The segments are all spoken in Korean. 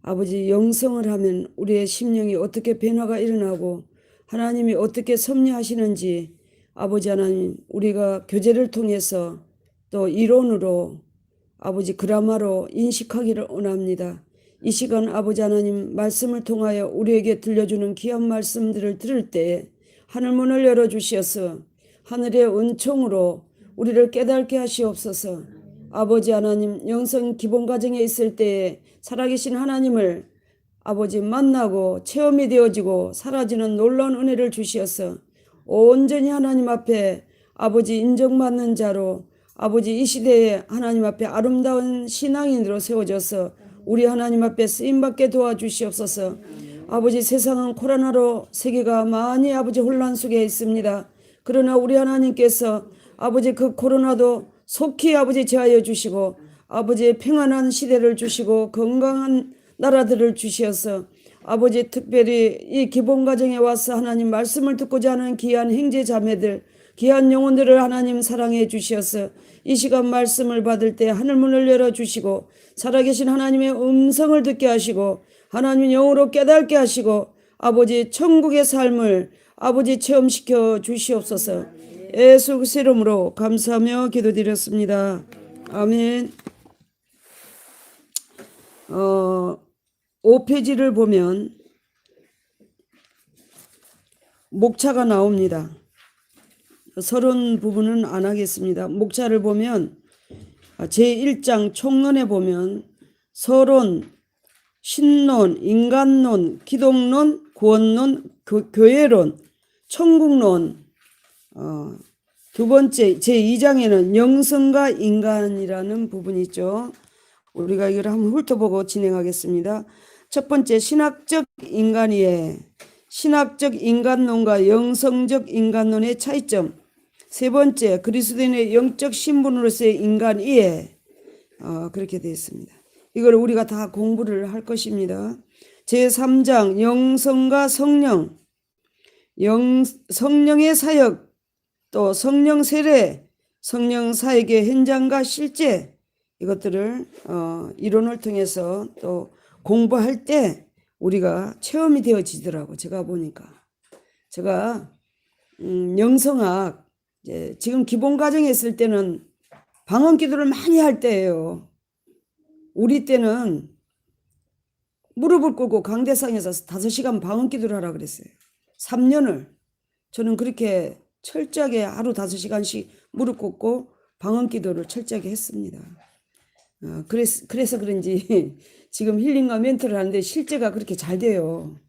아버지 영성을 하면 우리의 심령이 어떻게 변화가 일어나고 하나님이 어떻게 섭리하시는지 아버지 하나님 우리가 교제를 통해서 또 이론으로 아버지 그라마로 인식하기를 원합니다. 이 시간 아버지 하나님 말씀을 통하여 우리에게 들려주는 귀한 말씀들을 들을 때 하늘문을 열어주시어서 하늘의 은총으로 우리를 깨닫게 하시옵소서. 아버지 하나님 영성 기본가정에 있을 때에 살아계신 하나님을 아버지 만나고 체험이 되어지고 사라지는 놀라운 은혜를 주시어서 온전히 하나님 앞에 아버지 인정받는 자로 아버지 이 시대에 하나님 앞에 아름다운 신앙인으로 세워져서 우리 하나님 앞에 쓰임받게 도와주시옵소서. 아버지 세상은 코로나로 세계가 많이 아버지 혼란 속에 있습니다. 그러나 우리 하나님께서 아버지 그 코로나도 속히 아버지 제하여 주시고 아버지의 평안한 시대를 주시고 건강한 나라들을 주시어서 아버지 특별히 이 기본가정에 와서 하나님 말씀을 듣고자 하는 귀한 형제 자매들 귀한 영혼들을 하나님 사랑해 주시어서 이 시간 말씀을 받을 때 하늘문을 열어주시고 살아계신 하나님의 음성을 듣게 하시고 하나님 영으로 깨닫게 하시고 아버지 천국의 삶을 아버지 체험시켜 주시옵소서. 예수 그리스도의 이름으로 감사하며 기도드렸습니다. 아멘. 5페이지를 보면 목차가 나옵니다. 서론 부분은 안 하겠습니다. 목차를 보면 제1장 총론에 보면 서론, 신론, 인간론, 기독론, 구원론, 교회론, 천국론, 두 번째 제2장에는 영성과 인간이라는 부분이 있죠. 우리가 이걸 한번 훑어보고 진행하겠습니다. 첫 번째 신학적 인간이에 신학적 인간론과 영성적 인간론의 차이점. 세 번째 그리스도인의 영적 신분으로서의 인간이에 그렇게 되어 있습니다. 이걸 우리가 다 공부를 할 것입니다. 제3장 영성과 성령, 성령의 사역, 또 성령 세례, 성령 사역의 현장과 실제 이것들을 이론을 통해서 또 공부할 때 우리가 체험이 되어지더라고. 제가 보니까 제가 영성학 지금 기본 과정에 있을 때는 방언 기도를 많이 할 때예요. 우리 때는 무릎을 꿇고 강대상에서 5시간 방언 기도를 하라 그랬어요. 3년을 저는 그렇게 철저하게 하루 5시간씩 무릎 꿇고 방언 기도를 철저하게 했습니다. 그래서 그런지 지금 힐링과 멘토를 하는데 실제가 그렇게 잘 돼요.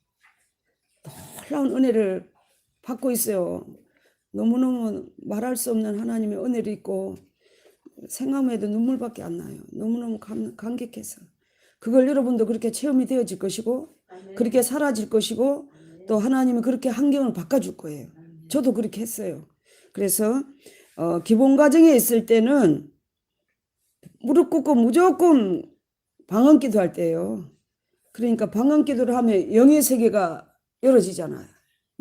놀라운 은혜를 받고 있어요. 너무너무 말할 수 없는 하나님의 은혜를 있고 생각만 해도 눈물밖에 안 나요. 너무너무 감격해서. 그걸 여러분도 그렇게 체험이 되어질 것이고 그렇게 사라질 것이고 또 하나님은 그렇게 환경을 바꿔줄 거예요. 저도 그렇게 했어요. 그래서 기본 과정에 있을 때는 무릎 꿇고 무조건 방언 기도할 때예요. 그러니까 방언 기도를 하면 영의 세계가 열어지잖아요.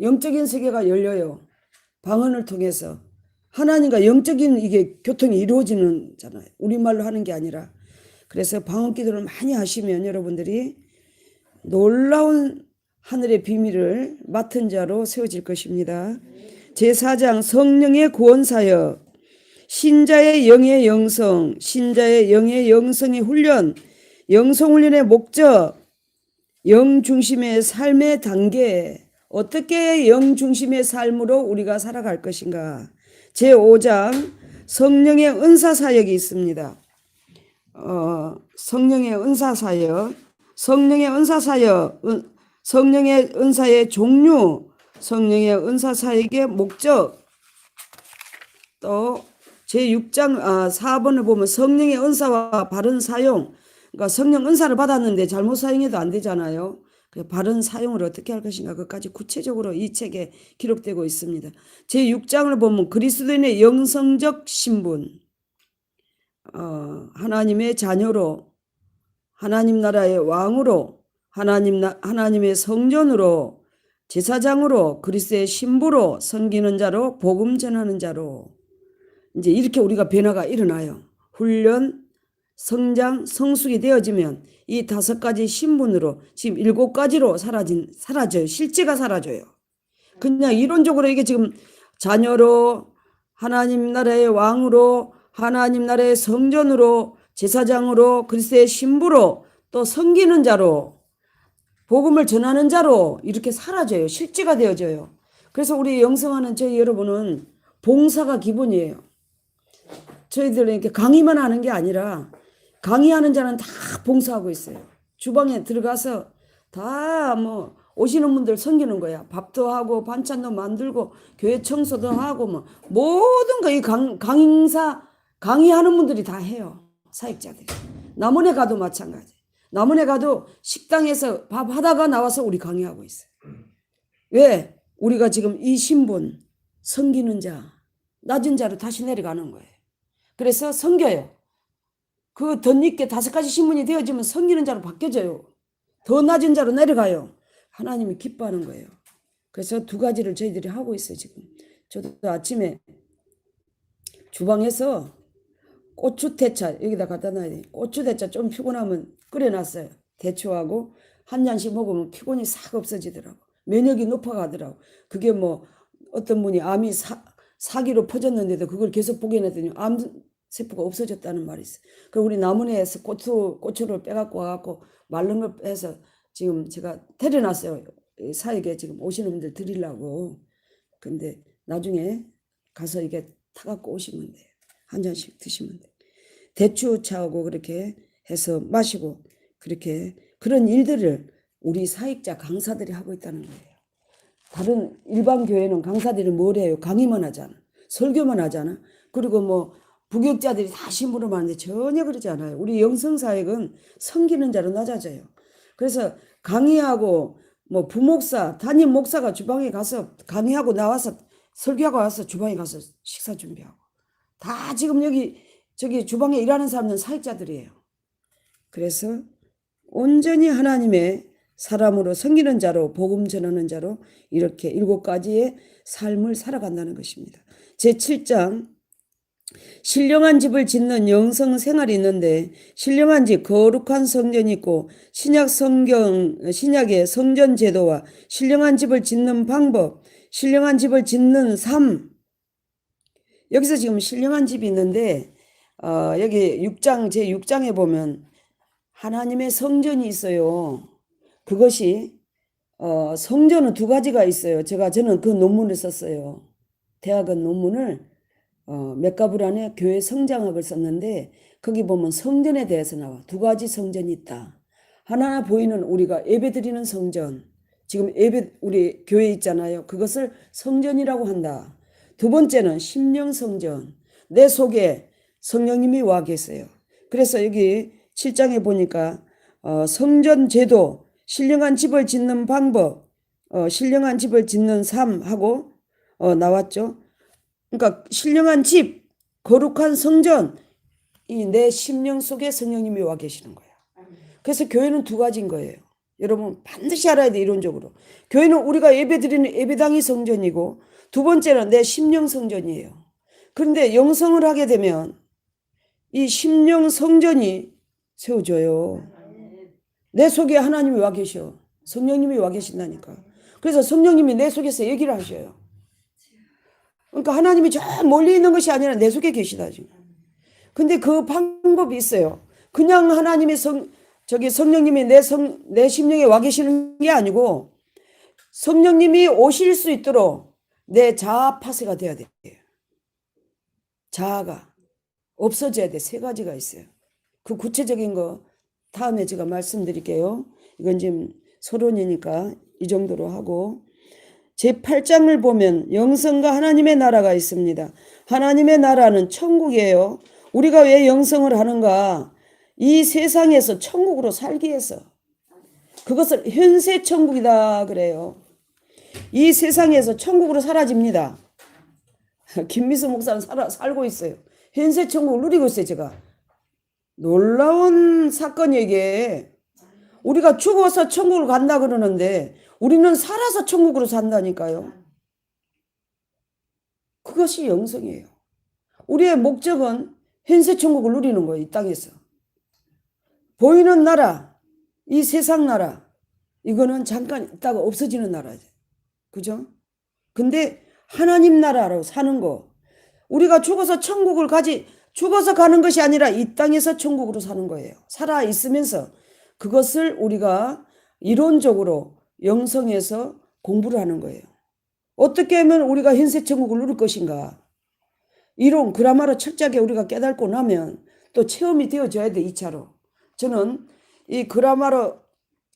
영적인 세계가 열려요. 방언을 통해서 하나님과 영적인 이게 교통이 이루어지는 잖아요. 우리말로 하는 게 아니라. 그래서 방언 기도를 많이 하시면 여러분들이 놀라운 하늘의 비밀을 맡은 자로 세워질 것입니다. 제4장 성령의 구원사역, 신자의 영의 영성, 신자의 영의 영성의 훈련, 영성훈련의 목적, 영중심의 삶의 단계, 어떻게 영중심의 삶으로 우리가 살아갈 것인가. 제5장 성령의 은사사역이 있습니다. 성령의 은사사역, 성령의 은사사역, 성령의 은사의 종류, 성령의 은사사역의 목적, 또 제6장 4번을 보면 성령의 은사와 바른 사용. 그러니까 성령 은사를 받았는데 잘못 사용해도 안 되잖아요. 바른 사용을 어떻게 할 것인가 그것까지 구체적으로 이 책에 기록되고 있습니다. 제6장을 보면 그리스도인의 영성적 신분, 하나님의 자녀로, 하나님 나라의 왕으로, 하나님의 성전으로, 제사장으로, 그리스도의 신부로, 섬기는 자로, 복음 전하는 자로 이제 이렇게 우리가 변화가 일어나요. 훈련, 성장, 성숙이 되어지면 이 5가지 신분으로 지금 7가지로 사라져요. 실제가 사라져요. 그냥 이론적으로 이게 지금 자녀로, 하나님 나라의 왕으로, 하나님 나라의 성전으로, 제사장으로, 그리스도의 신부로, 또 섬기는 자로, 복음을 전하는 자로 이렇게 사라져요. 실제가 되어져요. 그래서 우리 영성하는 저희 여러분은 봉사가 기본이에요. 저희들은 이렇게 강의만 하는 게 아니라 강의하는 자는 다 봉사하고 있어요. 주방에 들어가서 다 뭐 오시는 분들 섬기는 거야. 밥도 하고 반찬도 만들고 교회 청소도 하고 뭐 모든 거 이 강의하는 분들이 다 해요. 사역자들이. 남원에 가도 마찬가지. 남원에 가도 식당에서 밥 하다가 나와서 우리 강의하고 있어요. 왜? 우리가 지금 이 신분, 섬기는 자, 낮은 자로 다시 내려가는 거예요. 그래서 섬겨요. 그 덧입게 5가지 신분이 되어지면 섬기는 자로 바뀌어져요. 더 낮은 자로 내려가요. 하나님이 기뻐하는 거예요. 그래서 2가지를 저희들이 하고 있어요. 지금 저도 아침에 주방에서 고추대차 여기다 갖다 놔야 돼. 고추대차 좀 피곤하면 끓여놨어요. 대추하고 한 잔씩 먹으면 피곤이 싹 없어지더라고. 면역이 높아가더라고. 그게 뭐 어떤 분이 암이 사기로 퍼졌는데도 그걸 계속 보게 했더니 암세포가 없어졌다는 말이 있어요. 그리고 우리 나무에서 고추를 빼갖고 와갖고 말른 걸 빼서 지금 제가 데려놨어요. 사역에 지금 오시는 분들 드리려고. 근데 나중에 가서 이게 타갖고 오시면 돼요. 한 잔씩 드시면 돼요. 대추차하고 그렇게 해서 마시고 그렇게 그런 일들을 우리 사역자 강사들이 하고 있다는 거예요. 다른 일반 교회는 강사들이 뭘 해요? 강의만 하잖아. 설교만 하잖아. 그리고 뭐 부격자들이 다 심부름을 하는데 전혀 그러지 않아요. 우리 영성사역은 섬기는 자로 낮아져요. 그래서 강의하고 뭐 부목사, 담임 목사가 주방에 가서 강의하고 나와서 설교하고 와서 주방에 가서 식사 준비하고 다 지금 저기 주방에 일하는 사람들은 사역자들이에요. 그래서 온전히 하나님의 사람으로 섬기는 자로 복음 전하는 자로 이렇게 7가지의 삶을 살아간다는 것입니다. 제7장 신령한 집을 짓는 영성 생활이 있는데 신령한 집 거룩한 성전이 있고 신약의 성전 제도와 신령한 집을 짓는 방법, 신령한 집을 짓는 삶. 여기서 지금 신령한 집이 있는데 여기 6장 제6장에 보면 하나님의 성전이 있어요. 그것이 성전은 2가지가 있어요. 저는 그 논문을 썼어요. 대학원 논문을 맥가브란의 교회 성장학을 썼는데 거기 보면 성전에 대해서 나와. 2가지 성전이 있다. 하나 보이는 우리가 예배드리는 성전. 지금 우리 교회 있잖아요. 그것을 성전이라고 한다. 2번째는 심령 성전. 내 속에 성령님이 와 계세요. 그래서 여기 7장에 보니까 성전 제도, 신령한 집을 짓는 방법, 신령한 집을 짓는 삶하고 나왔죠. 그러니까 신령한 집, 거룩한 성전, 이 내 심령 속에 성령님이 와 계시는 거예요. 그래서 교회는 2가지인 거예요. 여러분 반드시 알아야 돼. 이론적으로 교회는 우리가 예배드리는 예배당이 성전이고 2번째는 내 심령 성전이에요. 그런데 영성을 하게 되면 이 심령 성전이 세워져요. 내 속에 하나님이 와 계셔. 성령님이 와 계신다니까. 그래서 성령님이 내 속에서 얘기를 하셔요. 그러니까 하나님이 저 멀리 있는 것이 아니라 내 속에 계시다 지금. 근데 그 방법이 있어요. 그냥 하나님이 성령님이 내 심령에 와 계시는 게 아니고 성령님이 오실 수 있도록 내 자아 파쇄가 돼야 돼요. 자아가 없어져야 돼. 3가지가 있어요. 그 구체적인 거 다음에 제가 말씀드릴게요. 이건 지금 서론이니까 이 정도로 하고 제8장을 보면 영성과 하나님의 나라가 있습니다. 하나님의 나라는 천국이에요. 우리가 왜 영성을 하는가? 이 세상에서 천국으로 살기 위해서. 그것을 현세 천국이다 그래요. 이 세상에서 천국으로 사라집니다. 김미수 목사는 살고 있어요. 현세 천국을 누리고 있어요. 제가. 놀라운 사건이 이게. 우리가 죽어서 천국을 간다 그러는데 우리는 살아서 천국으로 산다니까요. 그것이 영성이에요. 우리의 목적은 현세 천국을 누리는 거예요. 이 땅에서. 보이는 나라, 이 세상 나라, 이거는 잠깐 있다가 없어지는 나라죠. 그죠? 근데 하나님 나라로 사는 거, 우리가 죽어서 천국을 죽어서 가는 것이 아니라 이 땅에서 천국으로 사는 거예요. 살아 있으면서 그것을 우리가 이론적으로 영성에서 공부를 하는 거예요. 어떻게 하면 우리가 현세 천국을 누릴 것인가? 이론 그라마로 철저하게 우리가 깨닫고 나면 또 체험이 되어져야 돼. 2차로. 저는 이 그라마로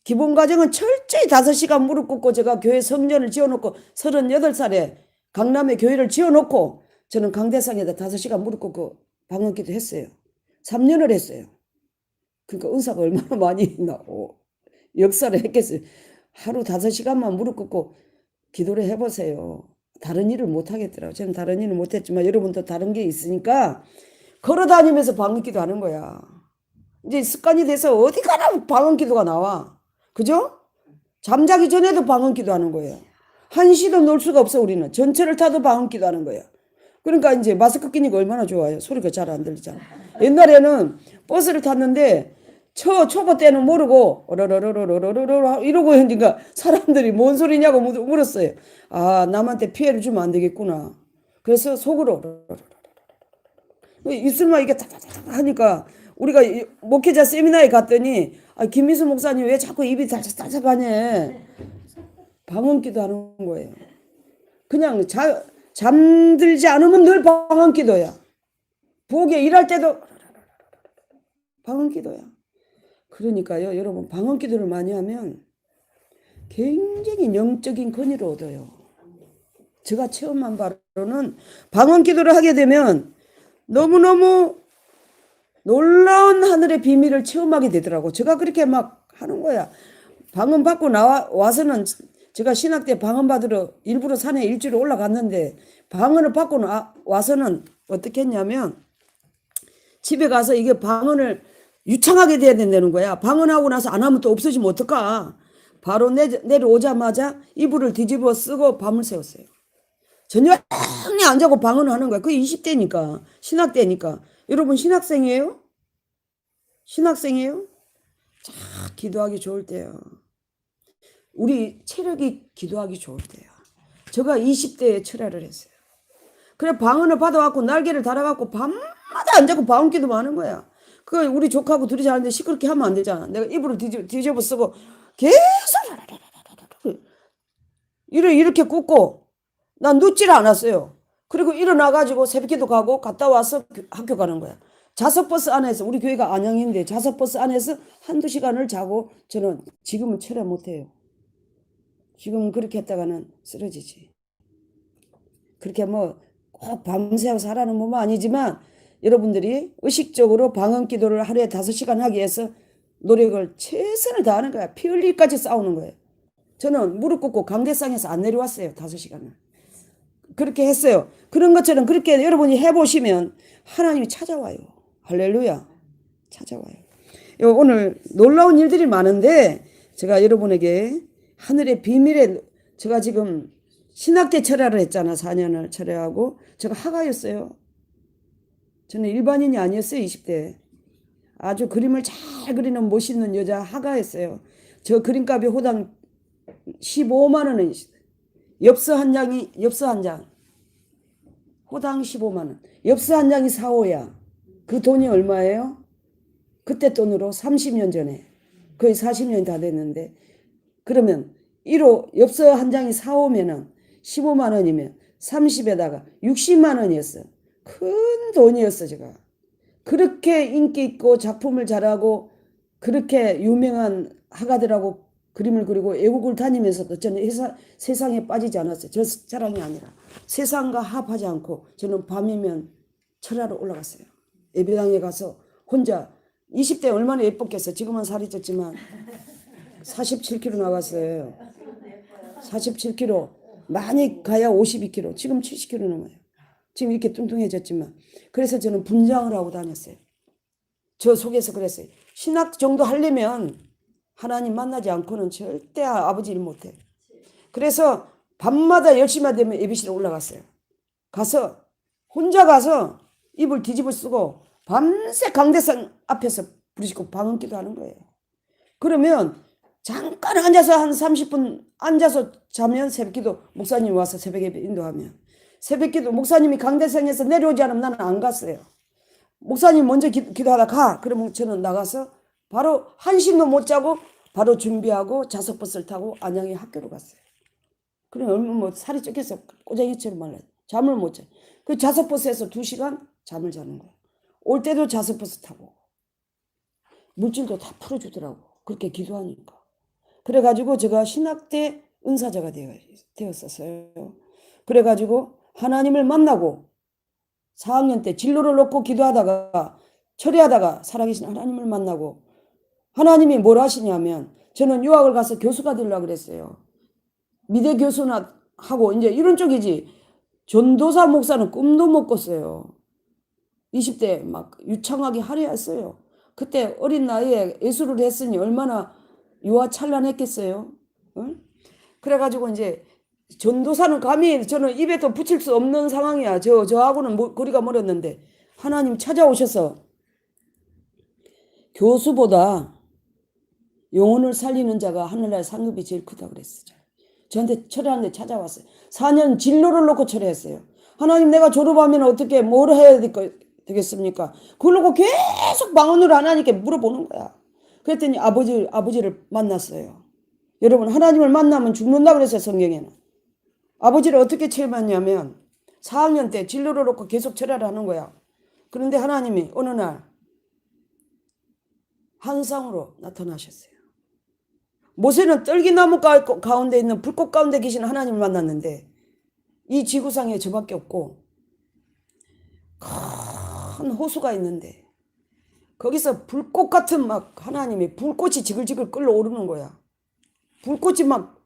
기본 과정은 철저히 5시간 무릎 꿇고 제가 교회 성전을 지어놓고 38살에 강남에 교회를 지어놓고 저는 강대상에다 5시간 무릎 꿇고 방언기도 했어요. 3년을 했어요. 그러니까 은사가 얼마나 많이 있나. 역사를 했겠어요. 하루 5시간만 무릎 꿇고 기도를 해보세요. 다른 일을 못 하겠더라고요. 저는 다른 일을 못 했지만 여러분도 다른 게 있으니까 걸어다니면서 방언기도 하는 거야. 이제 습관이 돼서 어디 가나 방언기도가 나와. 그죠? 잠자기 전에도 방언기도 하는 거예요. 한시도 놀 수가 없어. 우리는 전철을 타도 방언기도 하는 거예요. 그러니까 이제 마스크 끼니까 얼마나 좋아요. 소리가 잘 안 들리잖아. 옛날에는 버스를 탔는데 초보 때는 모르고 어러러러러러러러 이러고 하니까 사람들이 뭔 소리냐고 물었어요. 아, 남한테 피해를 주면 안 되겠구나. 그래서 속으로 입술만 이게 타타타 하니까 우리가 목회자 세미나에 갔더니 김미수 목사님 왜 자꾸 입이 달짝달짝하냐. 방언기도 하는 거예요. 그냥 잠들지 않으면 늘 방언기도야. 부엌에 일할 때도 방언기도야. 그러니까요, 여러분 방언기도를 많이 하면 굉장히 영적인 권위를 얻어요. 제가 체험한 바로는 방언기도를 하게 되면 너무너무 놀라운 하늘의 비밀을 체험하게 되더라고. 제가 그렇게 막 하는 거야. 방언 받고 와서는 제가 신학 때 방언 받으러 일부러 산에 일주일 올라갔는데 방언을 받고 와서는 어떻게 했냐면 집에 가서 이게 방언을 유창하게 돼야 된다는 거야. 방언하고 나서 안 하면 또 없어지면 어떡하. 바로 내려오자마자 이불을 뒤집어 쓰고 밤을 새웠어요. 저녁에 안 자고 방언을 하는 거야. 그게 20대니까 신학 때니까. 여러분 신학생이에요? 신학생이에요? 자, 기도하기 좋을 때요. 우리 체력이 기도하기 좋을 때요. 제가 20대에 철야를 했어요. 그래 방언을 받아갖고 날개를 달아갖고 밤마다 안 자고 방언 기도만 하는 거야. 그 우리 조카하고 둘이 자는데 시끄럽게 하면 안 되잖아. 내가 이불을 뒤집어 쓰고 계속 이렇게 꽂고 난 눕지를 않았어요. 그리고 일어나가지고 새벽기도 가고 갔다 와서 학교 가는 거야. 자석버스 안에서 우리 교회가 안양인데 자석버스 안에서 1-2시간을 자고 저는 지금은 철야 못해요. 지금은 그렇게 했다가는 쓰러지지. 그렇게 뭐 꼭 밤새워 살아는 몸은 아니지만 여러분들이 의식적으로 방언 기도를 하루에 5시간 하기 위해서 노력을 최선을 다하는 거야. 피 흘릴까지 싸우는 거예요. 저는 무릎 꿇고 강대상에서 안 내려왔어요. 5시간을. 그렇게 했어요. 그런 것처럼 그렇게 여러분이 해보시면 하나님이 찾아와요. 할렐루야. 찾아와요. 오늘 놀라운 일들이 많은데 제가 여러분에게 하늘의 비밀에 제가 지금 신학대 철야를 했잖아. 4년을 철야하고 제가 하가였어요. 저는 일반인이 아니었어요. 20대. 아주 그림을 잘 그리는 멋있는 여자 하가였어요. 저 그림값이 호당 15만 원은 엽서 한 장. 호당 15만 원. 엽서 한 장이 4호야. 그 돈이 얼마예요? 그때 돈으로 30년 전에. 거의 40년이 다 됐는데. 그러면 1호 엽서 한 장이 4호면은 15만 원이면 30에다가 60만 원이었어. 큰 돈이었어. 제가. 그렇게 인기 있고 작품을 잘하고 그렇게 유명한 화가들하고 그림을 그리고 외국을 다니면서도 저는 세상에 빠지지 않았어요. 저 자랑이 아니라 세상과 합하지 않고 저는 밤이면 철야로 올라갔어요. 예배당에 가서 혼자 20대 얼마나 예뻤겠어. 지금은 살이 쪘지만 47kg 나갔어요. 47kg. 많이 가야 52kg. 지금 70kg 넘어요. 지금 이렇게 뚱뚱해졌지만. 그래서 저는 분장을 하고 다녔어요. 저 속에서 그랬어요. 신학 정도 하려면 하나님 만나지 않고는 절대 아버지 일 못해. 그래서 밤마다 10시만 되면 예배실에 올라갔어요. 혼자 가서 이불 뒤집어 쓰고 밤새 강대상 앞에서 부르짖고 방언기도 하는 거예요. 그러면 잠깐 앉아서 한 30분 앉아서 자면 새벽기도 목사님이 와서 새벽에 인도하면 새벽기도 목사님이 강대상에서 내려오지 않으면 나는 안 갔어요. 목사님 먼저 기도하다 가. 그러면 저는 나가서 바로 한숨도 못 자고 바로 준비하고 자석버스를 타고 안양에 학교로 갔어요. 그럼 얼마 뭐 살이 쪄서 꼬쟁이처럼 말라요. 잠을 못 자. 그 자석버스에서 2시간 잠을 자는 거예요. 올 때도 자석버스 타고 물질도 다 풀어주더라고. 그렇게 기도하니까. 그래가지고 제가 신학대 은사자가 되었었어요. 그래가지고 하나님을 만나고 4학년 때 진로를 놓고 기도하다가 철회하다가 살아계신 하나님을 만나고 하나님이 뭘 하시냐면 저는 유학을 가서 교수가 되려고 그랬어요. 미대 교수나 하고 이제 이런 쪽이지 전도사 목사는 꿈도 못 꿨어요. 20대 막 유창하게 하려했어요. 그때 어린 나이에 예술을 했으니 얼마나 유아찬란했겠어요. 응? 그래가지고 이제 전도사는 감히 저는 입에 더 붙일 수 없는 상황이야. 저하고는 거리가 멀었는데 하나님 찾아오셔서 교수보다 영혼을 살리는 자가 하늘나라의 상급이 제일 크다고 그랬어요. 저한테 철회하는데 찾아왔어요. 4년 진로를 놓고 철회했어요. 하나님 내가 졸업하면 어떻게 뭘 해야 되겠습니까? 그걸 놓고 계속 방언으로 하나님께 물어보는 거야. 그랬더니 아버지를 만났어요. 여러분 하나님을 만나면 죽는다 그랬어요. 성경에는. 아버지를 어떻게 체험했냐면 4학년 때 진로를 놓고 계속 철회를 하는 거야. 그런데 하나님이 어느 날 환상으로 나타나셨어요. 모세는 떨기나무 가운데 있는 불꽃 가운데 계신 하나님을 만났는데 이 지구상에 저밖에 없고 큰 호수가 있는데 거기서 불꽃 같은 막 하나님이 불꽃이 지글지글 끓어오르는 거야. 불꽃이 막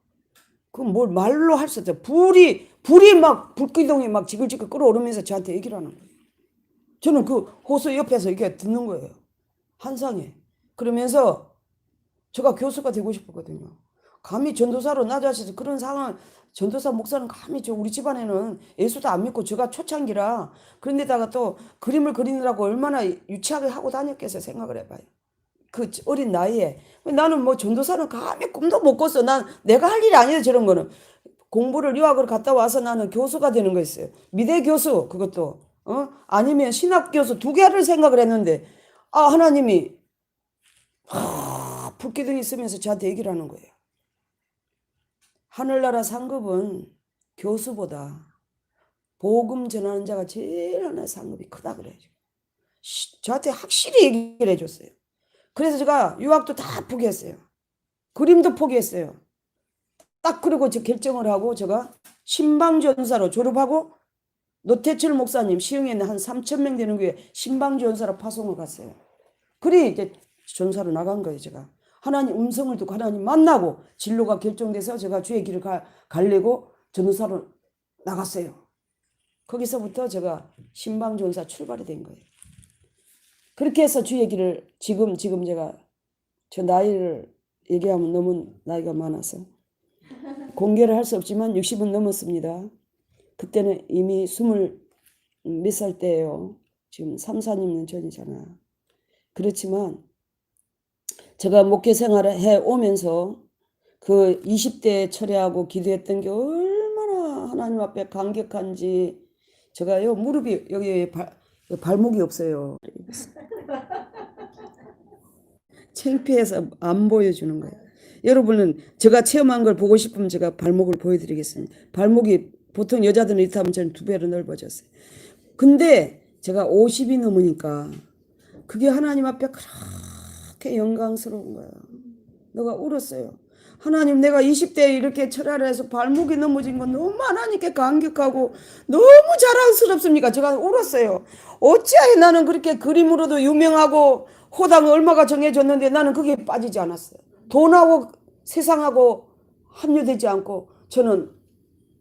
그 뭘 말로 할 수 없어. 불이 막 불기둥이 막 지글지글 끓어오르면서 저한테 얘기를 하는 거예요. 저는 그 호수 옆에서 이렇게 듣는 거예요. 환상에. 그러면서 제가 교수가 되고 싶었거든요. 감히 전도사로 나자셔서 그런 상황, 전도사 목사는 감히 우리 집안에는 예수도 안 믿고 제가 초창기라 그런데다가 또 그림을 그리느라고 얼마나 유치하게 하고 다녔겠어요. 생각을 해봐요. 그 어린 나이에. 나는 뭐 전도사는 감히 꿈도 못 꿨어. 난 내가 할 일이 아니에요. 저런 거는. 공부를 유학을 갔다 와서 나는 교수가 되는 거였어요. 미대 교수 그것도 아니면 신학 교수 2개를 생각을 했는데 하나님이 불기둥이 있으면서 저한테 얘기를 하는 거예요. 하늘나라 상급은 교수보다 복음 전하는 자가 제일 하나의 상급이 크다 그래요. 저한테 확실히 얘기를 해줬어요. 그래서 제가 유학도 다 포기했어요. 그림도 포기했어요. 딱 그러고 저 결정을 하고 제가 신방전사로 졸업하고 노태철 목사님 시흥에는 한 3,000명 되는 교회 신방전사로 파송을 갔어요. 그래 이제 전사로 나간 거예요. 제가 하나님 음성을 듣고 하나님 만나고 진로가 결정돼서 제가 주의 길을 가려고 전도사로 나갔어요. 거기서부터 제가 신방전사 출발이 된 거예요. 그렇게 해서 주의 길을 지금 제가 저 나이를 얘기하면 너무 나이가 많아서 공개를 할 수 없지만 60은 넘었습니다. 그때는 이미 20 몇 살 때예요. 지금 3, 4년 전이잖아. 그렇지만 제가 목회 생활을 해오면서 그 20대에 철회하고 기도했던 게 얼마나 하나님 앞에 감격한지 제가요 무릎이 여기 발목이 없어요. 창피해서 안 보여주는 거예요. 여러분은 제가 체험한 걸 보고 싶으면 제가 발목을 보여드리겠습니다. 발목이 보통 여자들은 이렇게 하면 저는 2배로 넓어졌어요. 근데 제가 50이 넘으니까 그게 하나님 앞에 그렇게 영광스러운 거예요. 내가 울었어요. 하나님 내가 20대에 이렇게 철야를 해서 발목이 넘어진 건 너무 하나님께 감격하고 너무 자랑스럽습니까? 제가 울었어요. 어찌하여 나는 그렇게 그림으로도 유명하고 호당 얼마가 정해졌는데 나는 거기에 빠지지 않았어요. 돈하고 세상하고 합류되지 않고 저는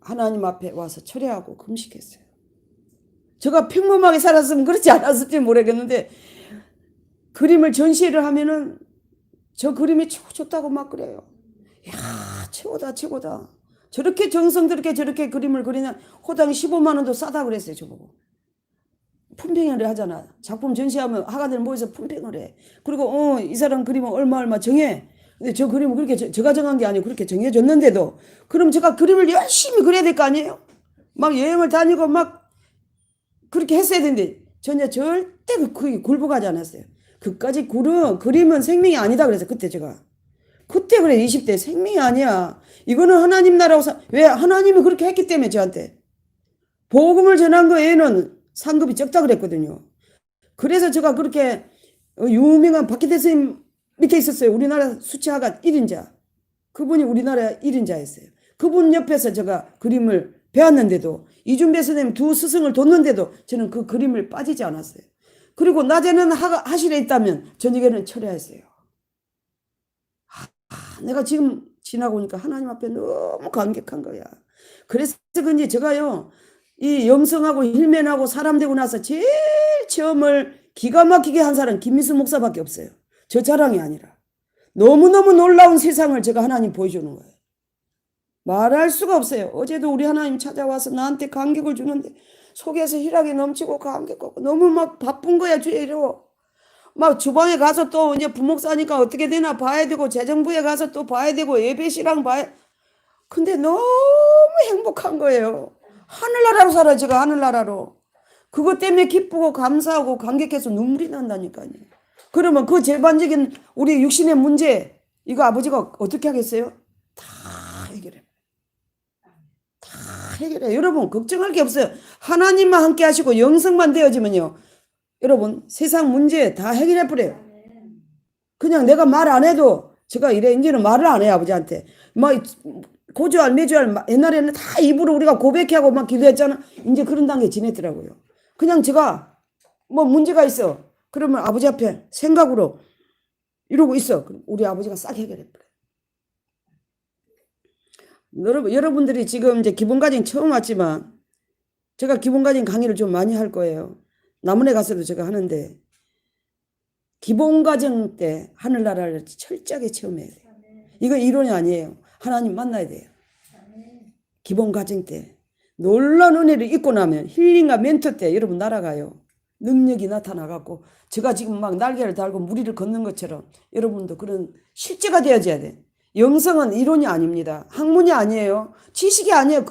하나님 앞에 와서 철야하고 금식했어요. 제가 평범하게 살았으면 그렇지 않았을지 모르겠는데 그림을 전시를 하면은 저 그림이 좋다고 막 그래요. 야 최고다 최고다. 저렇게 정성스럽게 저렇게 그림을 그리냐. 호당이 15만 원도 싸다 그랬어요. 저보고. 품평을 하잖아. 작품 전시하면 화가들 모여서 품평을 해. 그리고 이 사람 그림은 얼마 정해. 근데 저 그림은 그렇게 제가 정한 게 아니고 그렇게 정해줬는데도 그럼 제가 그림을 열심히 그려야 될 거 아니에요? 막 여행을 다니고 막 그렇게 했어야 되는데 전혀 절대 그게 굴복하지 않았어요. 그까지 그림은 생명이 아니다 그래서 그때 제가 그때 그래 20대 생명이 아니야. 이거는 하나님 나라고 왜 하나님이 그렇게 했기 때문에 저한테 복음을 전한 거 외에는 상급이 적다 그랬거든요. 그래서 제가 그렇게 유명한 박기대 선생님 밑에 있었어요. 우리나라 수치화가 1인자. 그분이 우리나라 1인자였어요. 그분 옆에서 제가 그림을 배웠는데도 이준배 선생님 두 스승을 뒀는데도 저는 그 그림을 빠지지 않았어요. 그리고 낮에는 하실에 있다면 저녁에는 철야했어요. 내가 지금 지나고 오니까 하나님 앞에 너무 감격한 거야. 그래서 그런지 제가요 이 영성하고 힐맨하고 사람 되고 나서 제일 체험을 기가 막히게 한 사람은 김미수 목사밖에 없어요. 저 자랑이 아니라 너무너무 놀라운 세상을 제가 하나님 보여주는 거예요. 말할 수가 없어요. 어제도 우리 하나님 찾아와서 나한테 감격을 주는데 속에서 희락이 넘치고 감격하고 너무 막 바쁜 거야 주의로. 막 주방에 가서 또 이제 부목사니까 어떻게 되나 봐야 되고 재정부에 가서 또 봐야 되고 예배시랑 봐야. 근데 너무 행복한 거예요. 하늘나라로 살아요. 제가 하늘나라로. 그것 때문에 기쁘고 감사하고 감격해서 눈물이 난다니까요. 그러면 그 제반적인 우리 육신의 문제 이거 아버지가 어떻게 하겠어요? 다 해결해. 다 해결해. 여러분 걱정할 게 없어요. 하나님만 함께 하시고 영성만 되어지면요. 여러분 세상 문제 다 해결해 버려요. 그냥 내가 말 안 해도 제가 이래 이제는 말을 안 해요. 아버지한테. 막 고주할 매주할 옛날에는 다 입으로 우리가 고백하고 막 기도했잖아. 이제 그런 단계 지냈더라고요. 그냥 제가 뭐 문제가 있어. 그러면 아버지 앞에 생각으로 이러고 있어. 그럼 우리 아버지가 싹 해결해 버려요. 여러분들이 지금 이제 기본과정 처음 왔지만 제가 기본과정 강의를 좀 많이 할 거예요. 남원에 가서도 제가 하는데 기본과정 때 하늘나라를 철저하게 체험해야 돼요. 이거 이론이 아니에요. 하나님 만나야 돼요. 기본과정 때 놀라운 은혜를 입고 나면 힐링과 멘토 때 여러분 날아가요. 능력이 나타나갖고 제가 지금 막 날개를 달고 무리를 걷는 것처럼 여러분도 그런 실제가 되어져야 돼. 영성은 이론이 아닙니다. 학문이 아니에요. 지식이 아니에요.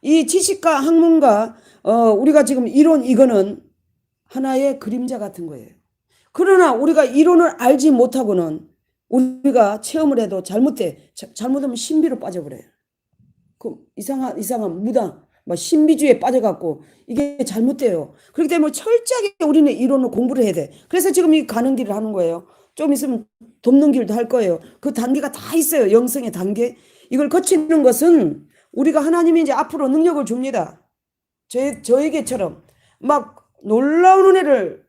이 지식과 학문과 우리가 지금 이론 이거는 하나의 그림자 같은 거예요. 그러나 우리가 이론을 알지 못하고는 우리가 체험을 해도 잘못하면 신비로 빠져버려요. 그 이상한 무당, 막 신비주의에 빠져갖고 이게 잘못돼요. 그렇기 때문에 철저하게 우리는 이론을 공부를 해야 돼. 그래서 지금 이 가는 길을 하는 거예요. 좀 있으면 돕는 길도 할 거예요. 그 단계가 다 있어요. 영성의 단계. 이걸 거치는 것은 우리가 하나님이 이제 앞으로 능력을 줍니다. 저에게처럼 막 놀라운 은혜를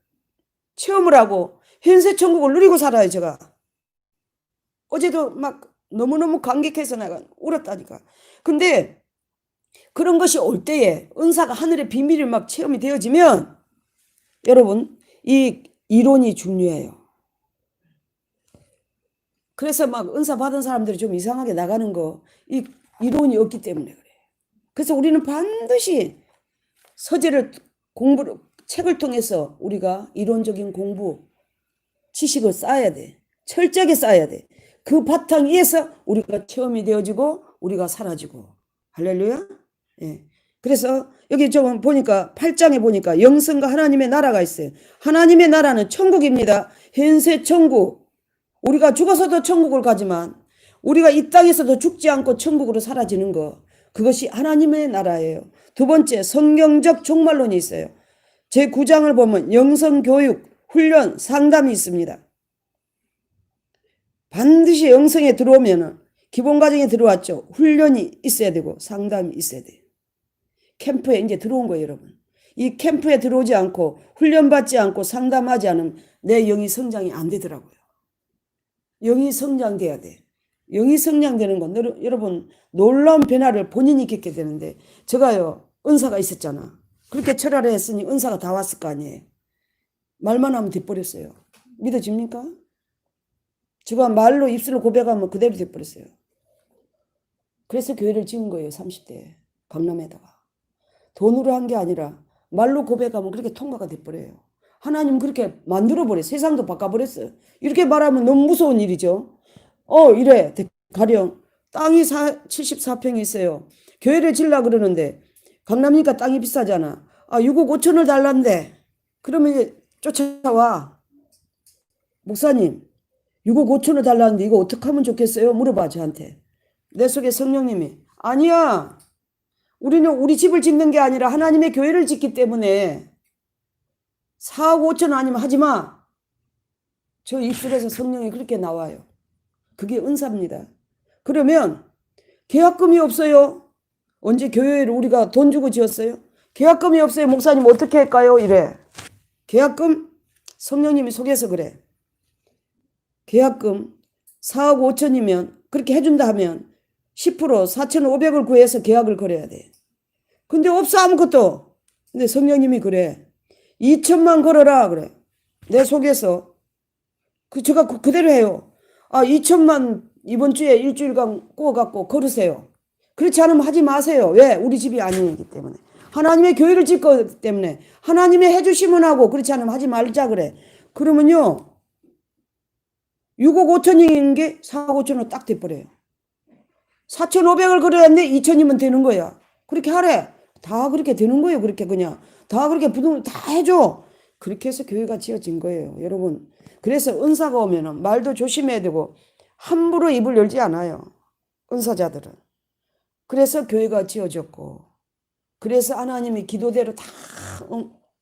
체험을 하고 현세 천국을 누리고 살아요. 제가 어제도 막 너무너무 감격해서 내가 울었다니까. 근데 그런 것이 올 때에 은사가 하늘의 비밀이 막 체험이 되어지면 여러분 이 이론이 중요해요. 그래서 막 은사 받은 사람들이 좀 이상하게 나가는 거 이 이론이 없기 때문에 그래요. 그래서 우리는 반드시 서재를 공부를 책을 통해서 우리가 이론적인 공부 지식을 쌓아야 돼. 철저하게 쌓아야 돼. 그 바탕 위에서 우리가 체험이 되어지고 우리가 사라지고. 할렐루야. 예. 그래서 여기 좀 보니까 8장에 보니까 영성과 하나님의 나라가 있어요. 하나님의 나라는 천국입니다. 현세 천국. 우리가 죽어서도 천국을 가지만 우리가 이 땅에서도 죽지 않고 천국으로 사라지는 거. 그것이 하나님의 나라예요. 두 번째 성경적 종말론이 있어요. 제9장을 보면 영성교육, 훈련, 상담이 있습니다. 반드시 영성에 들어오면 기본과정에 들어왔죠. 훈련이 있어야 되고 상담이 있어야 돼요. 캠프에 이제 들어온 거예요, 여러분. 이 캠프에 들어오지 않고 훈련받지 않고 상담하지 않으면 내 영이 성장이 안 되더라고요. 영이 성장돼야 돼. 영이 성장되는 건 여러분 놀라운 변화를 본인이 겪게 되는데 제가요 은사가 있었잖아. 그렇게 철야를 했으니 은사가 다 왔을 거 아니에요. 말만 하면 돼버렸어요. 믿어집니까? 제가 말로 입술로 고백하면 그대로 돼버렸어요. 그래서 교회를 지은 거예요. 30대에 강남에다가. 돈으로 한 게 아니라 말로 고백하면 그렇게 통과가 돼버려요. 하나님 그렇게 만들어버려. 세상도 바꿔버렸어요. 이렇게 말하면 너무 무서운 일이죠. 이래. 가령 땅이 74평이 있어요. 교회를 질라 그러는데 강남이니까 땅이 비싸잖아. 6억 5천을 달란데. 그러면 이제 쫓아와. 목사님 6억 5천을 달라는데 이거 어떻게 하면 좋겠어요? 물어봐 저한테. 내 속에 성령님이 아니야. 우리는 우리 집을 짓는 게 아니라 하나님의 교회를 짓기 때문에 4억 5천 아니면 하지마. 저 입술에서 성령이 그렇게 나와요. 그게 은사입니다. 그러면 계약금이 없어요. 언제 교회를 우리가 돈 주고 지었어요? 계약금이 없어요. 목사님 어떻게 할까요? 이래. 계약금 성령님이 속여서 그래. 계약금 4억 5천이면 그렇게 해준다 하면 10% 4,500을 구해서 계약을 걸어야 돼. 근데 없어 아무것도. 근데 성령님이 그래. 2천만 걸어라 그래. 내 속에서. 제가 그대로 해요. 2천만 이번 주에 일주일간 구워갖고 걸으세요. 그렇지 않으면 하지 마세요. 왜? 우리 집이 아니기 때문에. 하나님의 교회를 짓기 때문에. 하나님의 해주시면 하고 그렇지 않으면 하지 말자 그래. 그러면요. 6억 5천인 게 4억 5천으로 딱 돼버려요. 4,500을 걸어야는데 2천이면 되는 거야. 그렇게 하래. 다 그렇게 되는 거예요. 그렇게 그냥. 다 그렇게 부동을 다 해줘. 그렇게 해서 교회가 지어진 거예요. 여러분. 그래서 은사가 오면은 말도 조심해야 되고 함부로 입을 열지 않아요. 은사자들은. 그래서 교회가 지어졌고 그래서 하나님이 기도대로 다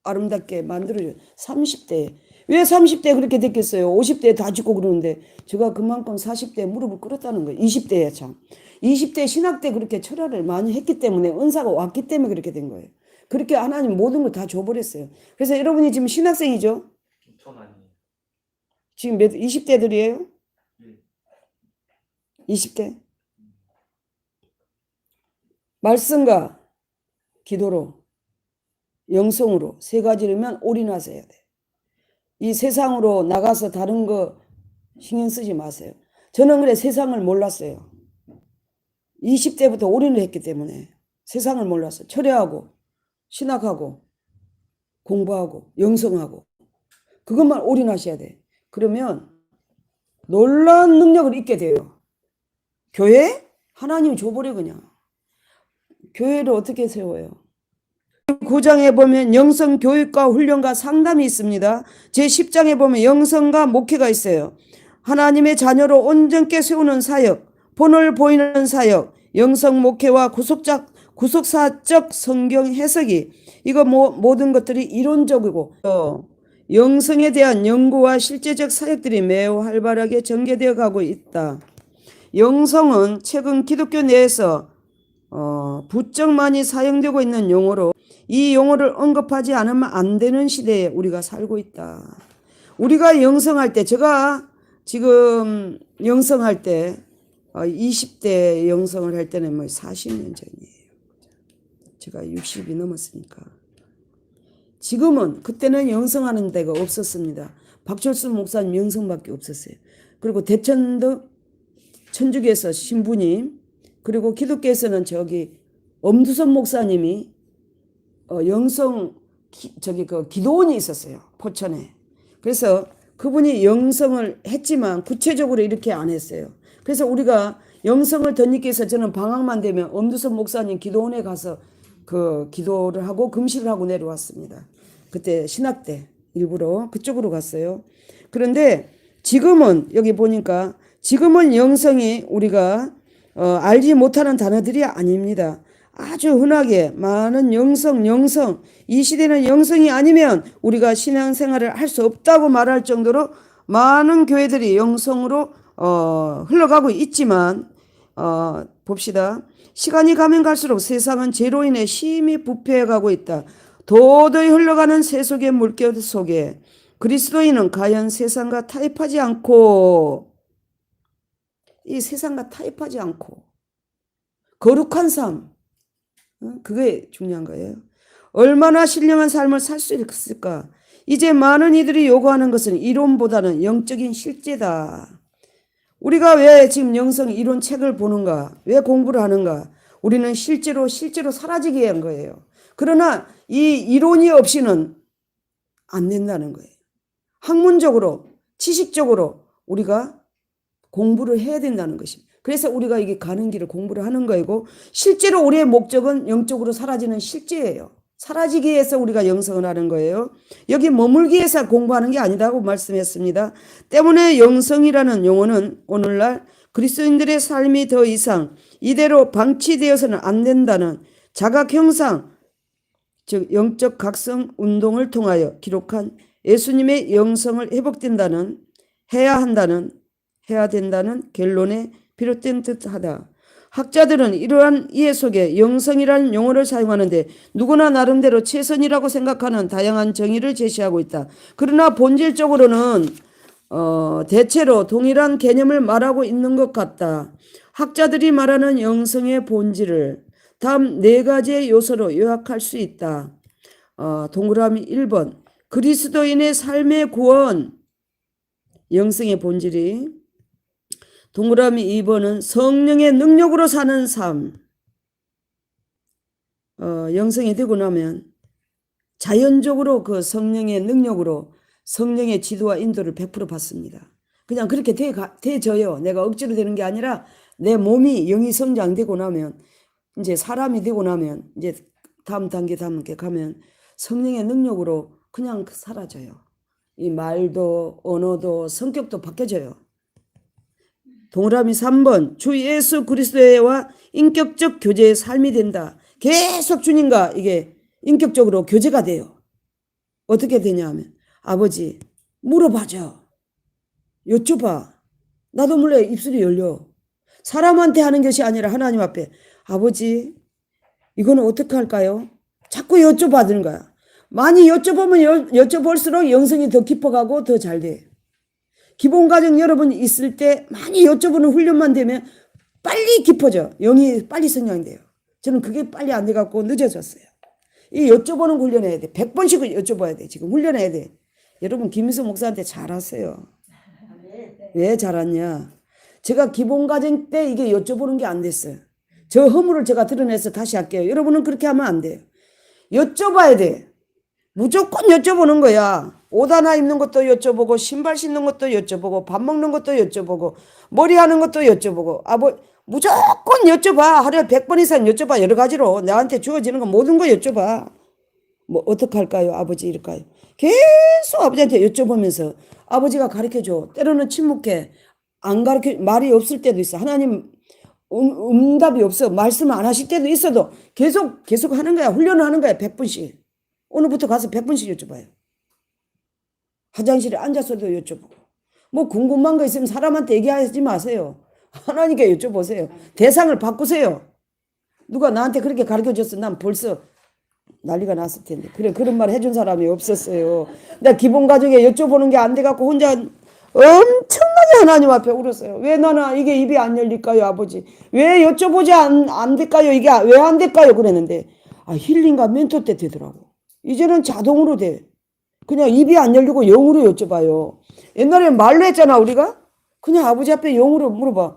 아름답게 만들어줘요. 30대. 왜 30대 그렇게 됐겠어요? 50대 다 짓고 그러는데 제가 그만큼 40대에 무릎을 꿇었다는 거예요. 20대에 참. 20대 신학 때 그렇게 철학을 많이 했기 때문에 은사가 왔기 때문에 그렇게 된 거예요. 그렇게 하나님 모든 걸 다 줘버렸어요. 그래서 여러분이 지금 신학생이죠? 지금 20대들이에요? 20대? 말씀과 기도로 영성으로 세 가지로만 올인하셔야 돼. 이 세상으로 나가서 다른 거 신경 쓰지 마세요. 저는 그래 세상을 몰랐어요. 20대부터 올인을 했기 때문에 세상을 몰랐어요. 철회하고 신학하고 공부하고 영성하고 그것만 올인하셔야 돼. 그러면 놀라운 능력을 잊게 돼요. 교회? 하나님이 줘버려 그냥. 교회를 어떻게 세워요? 9장에 보면 영성교육과 훈련과 상담이 있습니다. 제10장에 보면 영성과 목회가 있어요. 하나님의 자녀로 온전케 세우는 사역, 본을 보이는 사역, 영성 목회와 구속사적 성경 해석이 이거 모든 것들이 이론적이고 영성에 대한 연구와 실제적 사역들이 매우 활발하게 전개되어 가고 있다. 영성은 최근 기독교 내에서 부쩍 많이 사용되고 있는 용어로 이 용어를 언급하지 않으면 안 되는 시대에 우리가 살고 있다. 우리가 영성할 때 제가 지금 영성할 때 20대 영성을 할 때는 뭐 40년 전이에요. 제가 60이 넘었으니까. 지금은 그때는 영성하는 데가 없었습니다. 박철수 목사님 영성밖에 없었어요. 그리고 대천도 천주교에서 신부님 그리고 기독교에서는 저기 엄두선 목사님이 영성 기도원이 있었어요. 포천에. 그래서 그분이 영성을 했지만 구체적으로 이렇게 안 했어요. 그래서 우리가 영성을 덧입기 위해서 저는 방학만 되면 엄두선 목사님 기도원에 가서 그 기도를 하고 금식을 하고 내려왔습니다. 그때 신학 때 일부러 그쪽으로 갔어요. 그런데 지금은 여기 보니까 지금은 영성이 우리가 알지 못하는 단어들이 아닙니다. 아주 흔하게 많은 영성 이 시대는 영성이 아니면 우리가 신앙생활을 할 수 없다고 말할 정도로 많은 교회들이 영성으로 흘러가고 있지만 봅시다. 시간이 가면 갈수록 세상은 죄로 인해 심히 부패해가고 있다. 도저히 흘러가는 세속의 물결 속에 그리스도인은 과연 세상과 타협하지 않고 거룩한 삶 그게 중요한 거예요. 얼마나 신령한 삶을 살 수 있을까? 이제 많은 이들이 요구하는 것은 이론보다는 영적인 실제다. 우리가 왜 지금 영성 이론 책을 보는가? 왜 공부를 하는가? 우리는 실제로 사라지게 한 거예요. 그러나 이 이론이 없이는 안 된다는 거예요. 학문적으로, 지식적으로 우리가 공부를 해야 된다는 것입니다. 그래서 우리가 이게 가는 길을 공부를 하는 거이고, 실제로 우리의 목적은 영적으로 사라지는 실제예요. 사라지기 위해서 우리가 영성을 하는 거예요. 여기 머물기 위해서 공부하는 게 아니라고 말씀했습니다. 때문에 영성이라는 용어는 오늘날 그리스도인들의 삶이 더 이상 이대로 방치되어서는 안 된다는 자각 형상, 즉 영적 각성 운동을 통하여 기록한 예수님의 영성을 회복된다는, 해야 된다는 결론에 비롯된 듯하다. 학자들은 이러한 이해 속에 영성이라는 용어를 사용하는데 누구나 나름대로 최선이라고 생각하는 다양한 정의를 제시하고 있다. 그러나 본질적으로는 대체로 동일한 개념을 말하고 있는 것 같다. 학자들이 말하는 영성의 본질을 다음 4가지의 요소로 요약할 수 있다. 동그라미 1번, 그리스도인의 삶의 구원, 영성의 본질이. 동그라미 2번은 성령의 능력으로 사는 삶. 영성이 되고 나면 자연적으로 그 성령의 능력으로 성령의 지도와 인도를 100% 받습니다. 그냥 그렇게 돼져요. 내가 억지로 되는 게 아니라 내 몸이 영이 성장되고 나면, 이제 사람이 되고 나면, 이제 다음 단계 가면 성령의 능력으로 그냥 사라져요. 이 말도 언어도 성격도 바뀌어져요. 동그라미 3번, 주 예수 그리스도와 인격적 교제의 삶이 된다. 계속 주님과 이게 인격적으로 교제가 돼요. 어떻게 되냐 하면, 아버지 물어봐줘, 여쭤봐. 나도 몰래 입술이 열려. 사람한테 하는 것이 아니라 하나님 앞에, 아버지 이거는 어떻게 할까요? 자꾸 여쭤봐주는 거야. 많이 여쭤보면 여쭤볼수록 영성이 더 깊어가고 더 잘 돼. 기본과정 여러분 있을 때 많이 여쭤보는 훈련만 되면 빨리 깊어져. 영이 빨리 성장돼요. 저는 그게 빨리 안 돼갖고 늦어졌어요. 이 여쭤보는 훈련해야 돼. 100번씩 여쭤봐야 돼. 지금 훈련해야 돼. 여러분 김미수 목사한테 잘하세요. 왜 잘하냐? 제가 기본과정 때 이게 여쭤보는 게 안 됐어요. 저 허물을 제가 드러내서 다시 할게요. 여러분은 그렇게 하면 안 돼요. 여쭤봐야 돼. 무조건 여쭤보는 거야. 옷 하나 입는 것도 여쭤보고, 신발 신는 것도 여쭤보고, 밥 먹는 것도 여쭤보고, 머리 하는 것도 여쭤보고, 무조건 여쭤봐. 하루에 100번 이상 여쭤봐. 여러 가지로 나한테 주어지는 거 모든 거 여쭤봐. 뭐 어떻게 할까요? 아버지 이럴까요? 계속 아버지한테 여쭤보면서 아버지가 가르쳐줘. 때로는 침묵해. 안 가르쳐, 말이 없을 때도 있어. 하나님 응답이 없어. 말씀 안 하실 때도 있어도 계속 하는 거야. 훈련을 하는 거야. 100번씩. 오늘부터 가서 100번씩 여쭤봐요. 화장실에 앉아서도 여쭤보고. 뭐 궁금한 거 있으면 사람한테 얘기하지 마세요. 하나님께 여쭤보세요. 대상을 바꾸세요. 누가 나한테 그렇게 가르쳐줬어. 난 벌써 난리가 났을 텐데. 그래, 그런 말 해준 사람이 없었어요. 나 기본 과정에 여쭤보는 게 안 돼갖고 혼자 엄청나게 하나님 앞에 울었어요. 왜 나는 이게 입이 안 열릴까요, 아버지? 왜 여쭤보지 안 될까요? 이게 왜 안 될까요? 그랬는데, 힐링과 멘토 때 되더라고. 이제는 자동으로 돼. 그냥 입이 안 열리고 영으로 여쭤봐요. 옛날에 말로 했잖아, 우리가? 그냥 아버지 앞에 영으로 물어봐.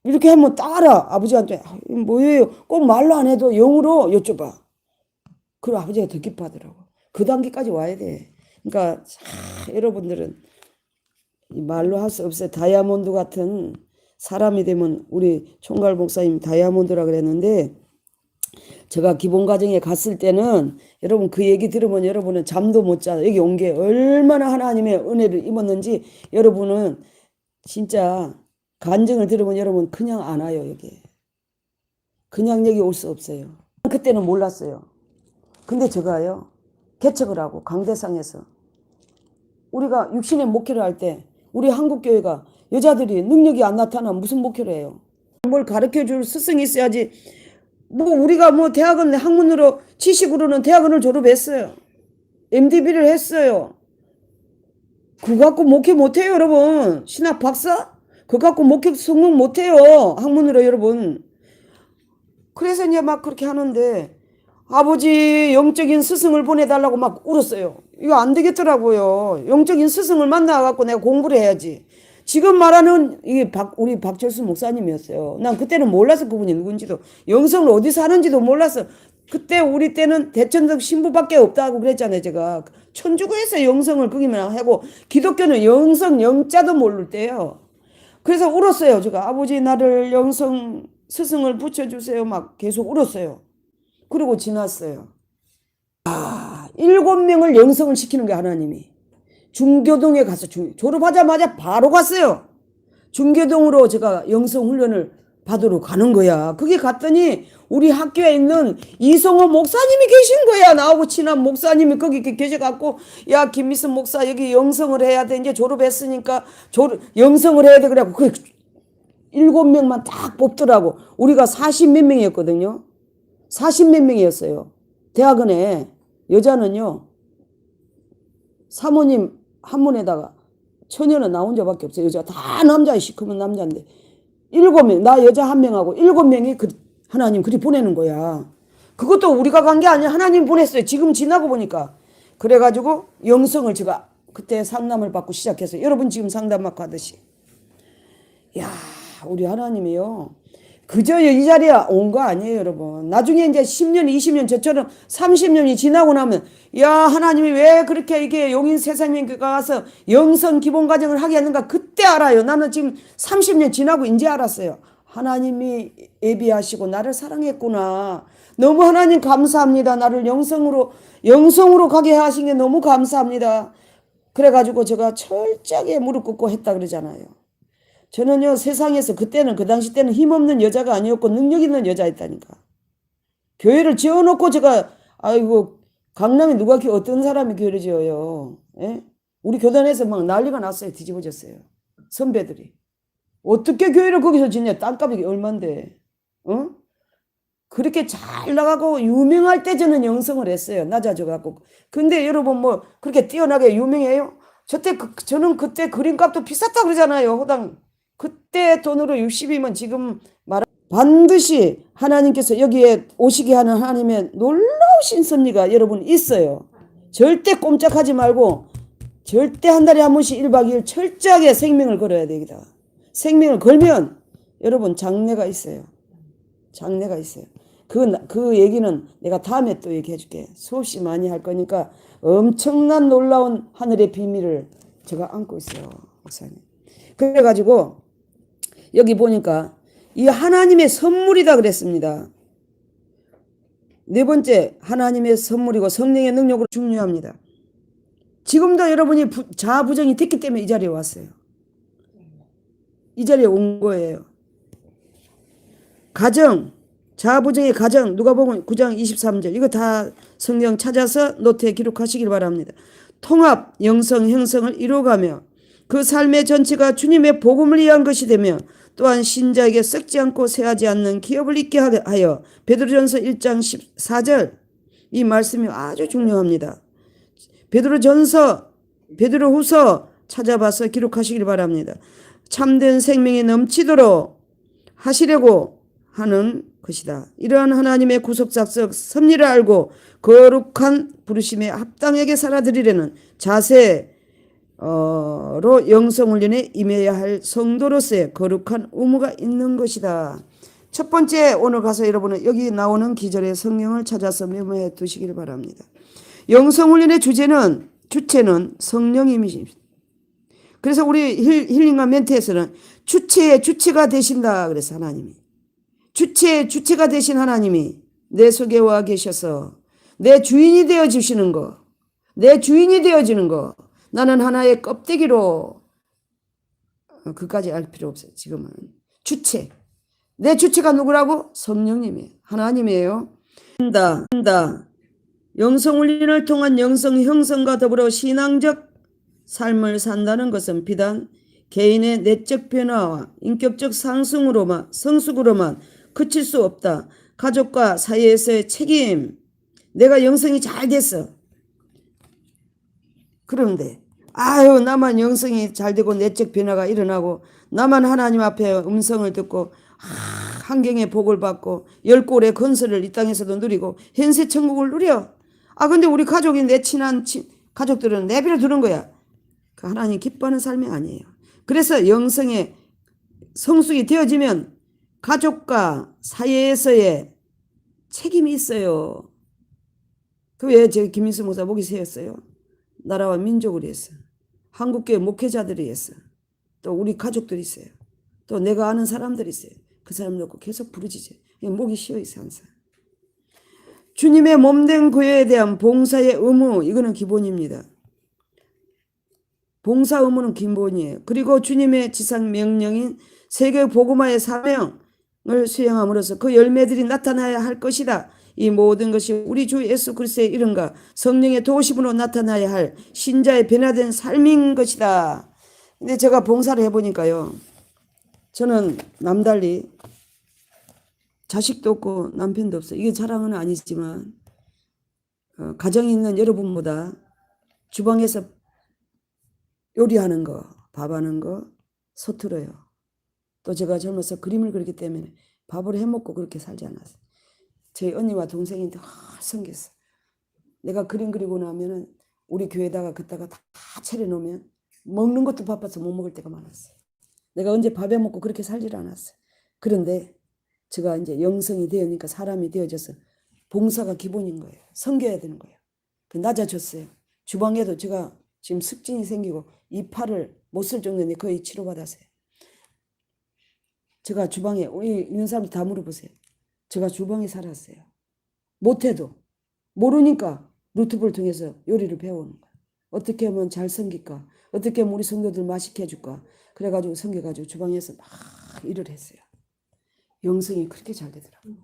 이렇게 하면 따라. 아버지한테, 뭐예요? 꼭 말로 안 해도 영으로 여쭤봐. 그럼 아버지가 더 기뻐하더라고. 그 단계까지 와야 돼. 그러니까 여러분들은 말로 할 수 없어요. 다이아몬드 같은 사람이 되면, 우리 총괄 목사님 다이아몬드라 그랬는데, 제가 기본 과정에 갔을 때는 여러분 그 얘기 들으면 여러분은 잠도 못 자. 여기 온 게 얼마나 하나님의 은혜를 입었는지 여러분은 진짜 간증을 들으면 여러분 그냥 안 와요. 여기 그냥 여기 올 수 없어요. 그때는 몰랐어요. 근데 제가요, 개척을 하고 강대상에서 우리가 육신의 목회를 할 때 우리 한국교회가 여자들이 능력이 안 나타나면 무슨 목회를 해요? 뭘 가르쳐줄 스승이 있어야지. 뭐 우리가 뭐 대학은 학문으로 지식으로는 대학원을 졸업했어요. MDB를 했어요. 그거 갖고 목회 못해요, 여러분. 신학 박사? 그거 갖고 목회 성공 못해요, 학문으로, 여러분. 그래서 이제 막 그렇게 하는데 아버지 영적인 스승을 보내달라고 막 울었어요. 이거 안 되겠더라고요. 영적인 스승을 만나갖고 내가 공부를 해야지. 지금 말하는 이게 우리 박철수 목사님이었어요. 난 그때는 몰라서 그분이 누군지도, 영성을 어디서 하는지도 몰라서 그때 우리 때는 대천성 신부밖에 없다고 그랬잖아요. 제가 천주교에서 영성을 거기만 하고 기독교는 영성 영자도 모를 때요. 그래서 울었어요. 제가 아버지 나를 영성 스승을 붙여주세요. 막 계속 울었어요. 그리고 지났어요. 7명을 영성을 시키는 게 하나님이. 중교동에 가서 졸업하자마자 바로 갔어요. 중교동으로 제가 영성 훈련을 받으러 가는 거야. 거기 갔더니 우리 학교에 있는 이성호 목사님이 계신 거야. 나하고 친한 목사님이 거기 계셔갖고, 야 김미선 목사 여기 영성을 해야 돼. 이제 졸업했으니까 영성을 해야 돼. 그래갖고 그 7명만 딱 뽑더라고. 우리가 40 몇 명이었거든요. 40 몇 명이었어요. 대학원에. 여자는요, 사모님 한 분에다가 처녀는 나 혼자밖에 없어요. 여자가 다 남자예요. 시커먼 남자인데 7명, 나 여자 1명하고 7명이 하나님 그리 보내는 거야. 그것도 우리가 간 게 아니라 하나님 보냈어요. 지금 지나고 보니까. 그래가지고 영성을 제가 그때 상담을 받고 시작했어요. 여러분 지금 상담 받고 하듯이. 야, 우리 하나님이요. 그저 이 자리에 온 거 아니에요, 여러분. 나중에 이제 10년, 20년, 저처럼 30년이 지나고 나면, 야, 하나님이 왜 그렇게 이게 용인 세상에 가서 영성 기본 과정을 하게 했는가? 그때 알아요. 나는 지금 30년 지나고 이제 알았어요. 하나님이 예비하시고 나를 사랑했구나. 너무 하나님 감사합니다. 나를 영성으로 가게 하신 게 너무 감사합니다. 그래가지고 제가 철저하게 무릎 꿇고 했다 그러잖아요. 저는요, 세상에서 그때는, 그 당시 때는 힘없는 여자가 아니었고 능력 있는 여자였다니까. 교회를 지어놓고 제가, 아이고, 강남에 어떤 사람이 교회를 지어요. 예? 우리 교단에서 막 난리가 났어요. 뒤집어졌어요. 선배들이. 어떻게 교회를 거기서 짓냐? 땅값이 얼만데. 어? 그렇게 잘 나가고 유명할 때 저는 영성을 했어요. 낮아져갖고. 근데 여러분 뭐 그렇게 뛰어나게 유명해요? 저는 그때 그림값도 비쌌다 그러잖아요. 호당. 그때 돈으로 60이면 지금 반드시 하나님께서 여기에 오시게 하는 하나님의 놀라우신 섭리가 여러분 있어요. 절대 꼼짝하지 말고 절대 한 달에 한 번씩 1박 2일 철저하게 생명을 걸어야 되겠다. 생명을 걸면 여러분 장래가 있어요. 장래가 있어요. 그 얘기는 내가 다음에 또 얘기해 줄게. 수없이 많이 할 거니까 엄청난 놀라운 하늘의 비밀을 제가 안고 있어요. 목사님. 그래가지고 여기 보니까 이 하나님의 선물이다 그랬습니다. 네 번째, 하나님의 선물이고 성령의 능력으로 중요합니다. 지금도 여러분이 자아부정이 됐기 때문에 이 자리에 왔어요. 이 자리에 온 거예요. 가정, 자아부정의 가정, 누가복음 9장 23절 이거 다 성경 찾아서 노트에 기록하시길 바랍니다. 통합, 영성, 형성을 이루어가며 그 삶의 전체가 주님의 복음을 위한 것이 되며 또한 신자에게 썩지 않고 쇠하지 않는 기업을 있게 하여 베드로전서 1장 14절 이 말씀이 아주 중요합니다. 베드로후서 찾아봐서 기록하시길 바랍니다. 참된 생명이 넘치도록 하시려고 하는 것이다. 이러한 하나님의 구속작석 섭리를 알고 거룩한 부르심에 합당하게 살아드리려는 자세 로 영성훈련에 임해야 할 성도로서의 거룩한 의무가 있는 것이다. 첫 번째 오늘 가서 여러분은 여기 나오는 기절의 성경을 찾아서 메모해 두시길 바랍니다. 영성훈련의 주체는 성령님이십니다. 그래서 우리 힐링과 멘트에서는 주체의 주체가 되신다 그래서 하나님이 주체의 주체가 되신 하나님이 내 속에 와 계셔서 내 주인이 되어주시는 거, 내 주인이 되어지는 거 나는 하나의 껍데기로 그까지 알 필요 없어요. 지금은 주체. 내 주체가 누구라고? 성령님이에요. 하나님이에요. 영성훈련을 통한 영성 형성과 더불어 신앙적 삶을 산다는 것은 비단 개인의 내적 변화와 인격적 성숙으로만 그칠 수 없다. 가족과 사이에서의 책임. 내가 영성이 잘 됐어. 그런데 나만 영성이 잘 되고 내적 변화가 일어나고 나만 하나님 앞에 음성을 듣고 환경의 복을 받고 10골의 건설을 이 땅에서도 누리고 현세 천국을 누려. 근데 우리 가족이 내 친한 가족들은 내비를 두는 거야. 그 하나님 기뻐하는 삶이 아니에요. 그래서 영성의 성숙이 되어지면 가족과 사이에서의 책임이 있어요. 그 왜 제 김인수 목사 목이 세였어요? 나라와 민족을 위해서. 한국교회 목회자들이 위해서. 또 우리 가족들이 있어요. 또 내가 아는 사람들이 있어요. 그 사람 놓고 계속 부르짖어요. 목이 쉬어 있어요, 항상. 주님의 몸된 교회에 대한 봉사의 의무, 이거는 기본입니다. 봉사 의무는 기본이에요. 그리고 주님의 지상 명령인 세계 복음화의 사명을 수행함으로써 그 열매들이 나타나야 할 것이다. 이 모든 것이 우리 주 예수 그리스도의 이름과 성령의 도우심으로 나타나야 할 신자의 변화된 삶인 것이다. 근데 제가 봉사를 해보니까요. 저는 남달리 자식도 없고 남편도 없어요. 이게 자랑은 아니지만 가정이 있는 여러분보다 주방에서 요리하는 거, 밥하는 거 서툴어요. 또 제가 젊어서 그림을 그리기 때문에 밥을 해먹고 그렇게 살지 않았어요. 저희 언니와 동생이 늘 섬겼어. 내가 그림 그리고 나면은 우리 교회에다가 그다가 다 차려놓으면 먹는 것도 바빠서 못 먹을 때가 많았어요. 내가 언제 밥 해먹고 그렇게 살지를 않았어요. 그런데 제가 이제 영성이 되니까 사람이 되어져서 봉사가 기본인 거예요. 섬겨야 되는 거예요. 낮아졌어요. 주방에도 제가 지금 습진이 생기고 이 팔을 못 쓸 정도인데 거의 치료받았어요. 제가 주방에 우리 있는 사람들 다 물어보세요. 제가 주방에 살았어요. 못해도 모르니까 유튜브를 통해서 요리를 배우는 거예요. 어떻게 하면 잘 섬길까? 어떻게 하면 우리 성도들 맛있게 해줄까? 그래가지고 섬겨가지고 주방에서 막 일을 했어요. 영성이 그렇게 잘 되더라고요.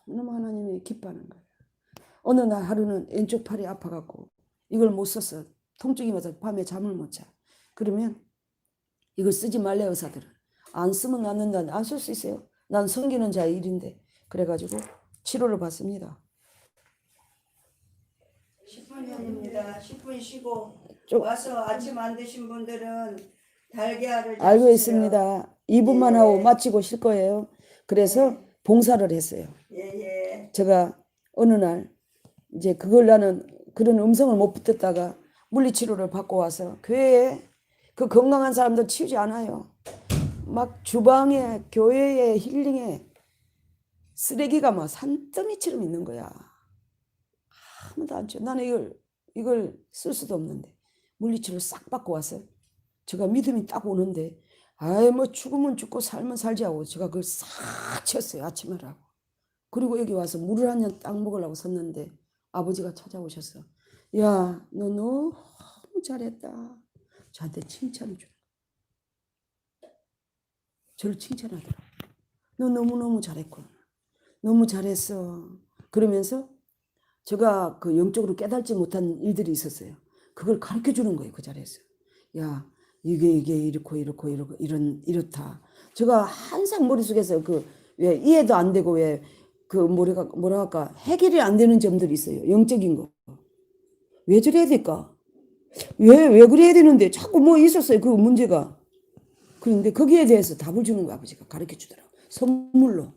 너무 하나님이 기뻐하는 거예요. 어느 날 하루는 왼쪽 팔이 아파갖고 이걸 못 썼어. 통증이 와서 밤에 잠을 못 자. 그러면 이걸 쓰지 말래 의사들은. 안 쓰면 낫는다. 안 쓸 수 있어요. 난 섬기는 자의 일인데. 그래가지고 치료를 받습니다. 10분입니다. 10분 쉬고 좀 와서 아침 안 드신 분들은 달걀을 알고 드시고요. 있습니다. 2분만 예. 하고 마치고 쉴 거예요. 그래서 봉사를 했어요. 예예. 제가 어느 날 이제 그걸 나는 그런 음성을 못 붙였다가 물리치료를 받고 와서 교회에 그 건강한 사람들 치우지 않아요. 막 주방에 교회에 힐링에 쓰레기가 막 산더미처럼 있는 거야. 아무도 안 치워. 나는 이걸 쓸 수도 없는데 물리치료 싹 받고 와서 제가 믿음이 딱 오는데 아이 뭐 죽으면 죽고 살면 살지 하고 제가 그걸 싹 치웠어요. 아침을 하고. 그리고 여기 와서 물을 한 잔 딱 먹으려고 섰는데 아버지가 찾아오셨어. 야, 너 너무 잘했다. 저한테 칭찬을 줘. 저를 칭찬하더라고. 너 너무너무 잘했구나. 너무 잘했어. 그러면서 제가 그 영적으로 깨닫지 못한 일들이 있었어요. 그걸 가르쳐 주는 거예요. 그 자리에서. 야, 이게 이렇고 이렇다. 제가 항상 머릿속에서 왜 이해도 안 되고 왜 뭐라 할까 해결이 안 되는 점들이 있어요. 영적인 거. 왜 저래야 될까? 왜 그래야 되는데 자꾸 뭐 있었어요. 그 문제가. 그런데 거기에 대해서 답을 주는 거야. 아버지가 가르쳐 주더라고. 선물로.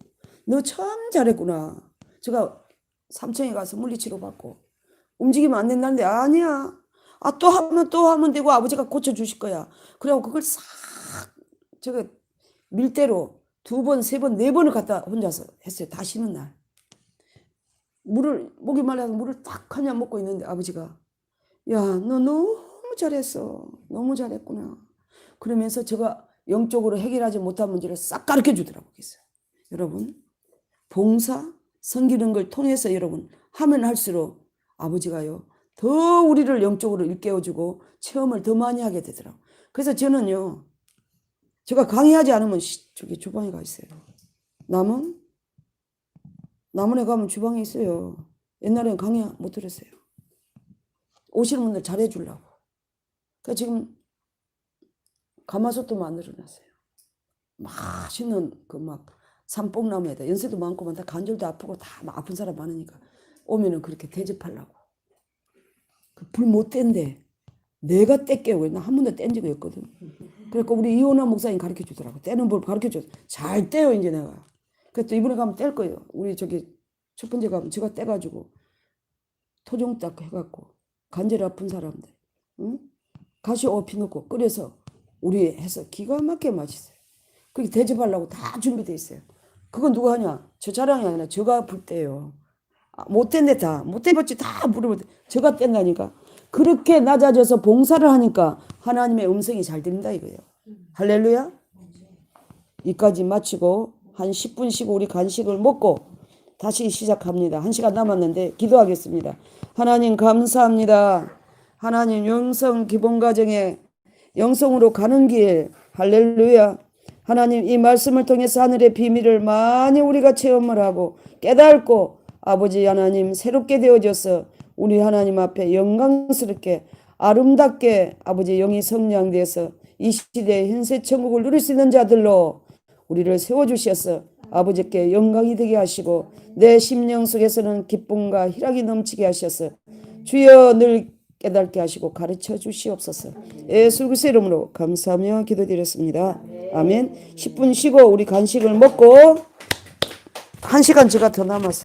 너 참 잘했구나. 제가 삼청에 가서 물리치료 받고 움직이면 안 된다는데 아니야. 아, 또 하면 되고 아버지가 고쳐주실 거야. 그래갖고 그걸 싹 제가 밀대로 2번, 3번, 4번을 갖다 혼자서 했어요. 다 쉬는 날. 목이 말라서 물을 딱 한 잔 먹고 있는데 아버지가 야, 너 너무 잘했어. 너무 잘했구나. 그러면서 제가 영적으로 해결하지 못한 문제를 싹 가르쳐 주더라고요. 여러분, 봉사, 섬기는 걸 통해서 여러분 하면 할수록 아버지가요. 더 우리를 영적으로 일깨워주고 체험을 더 많이 하게 되더라고요. 그래서 저는요. 제가 강의하지 않으면 저기 주방에 가 있어요. 남원에 가면 주방에 있어요. 옛날에는 강의 못 들었어요. 오시는 분들 잘해주려고. 그러니까 지금 가마솥도 만들어놨어요. 맛있는 산뽕나무에다 연세도 많고 다 관절도 아프고 다 아픈 사람 많으니까 오면은 그렇게 대접하려고. 불 못 뗀대. 내가 뗄게요. 나 한 번도 뗀 적이 없거든. 그러니까 우리 이혼아 목사님 가르쳐 주더라고. 떼는 법 가르쳐 줘. 잘 떼요 이제 내가. 그래서 또 이번에 가면 뗄 거예요. 우리 저기 첫 번째 가면 제가 떼가지고 토종 딱 해갖고 관절 아픈 사람들, 응? 가시오피 넣고 끓여서 우리 해서 기가 막히게 맛있어요. 그렇게 대접하려고 다 준비돼 있어요. 그건 누가 하냐? 저 자랑이 아니라 저가 불 때요. 못된데 다 못된 것지 다 물어볼 때 저가 뗀다니까. 그렇게 낮아져서 봉사를 하니까 하나님의 음성이 잘 들린다 이거예요. 할렐루야. 이까지 마치고 한 10분 쉬고 우리 간식을 먹고 다시 시작합니다. 1시간 남았는데 기도하겠습니다. 하나님 감사합니다. 하나님 영성 기본가정에 영성으로 가는 길 할렐루야. 하나님 이 말씀을 통해서 하늘의 비밀을 많이 우리가 체험을 하고 깨닫고 아버지 하나님 새롭게 되어져서 우리 하나님 앞에 영광스럽게 아름답게 아버지 영이 성장돼서 이 시대의 현세 천국을 누릴 수 있는 자들로 우리를 세워주셔서 아버지께 영광이 되게 하시고 내 심령 속에서는 기쁨과 희락이 넘치게 하셔서 주여 늘 깨닫게 하시고 가르쳐 주시옵소서. 예수 그리스도의 이름으로 감사하며 기도드렸습니다. 아멘. 10분 쉬고 우리 간식을 먹고 1시간 제가 더 남았어요.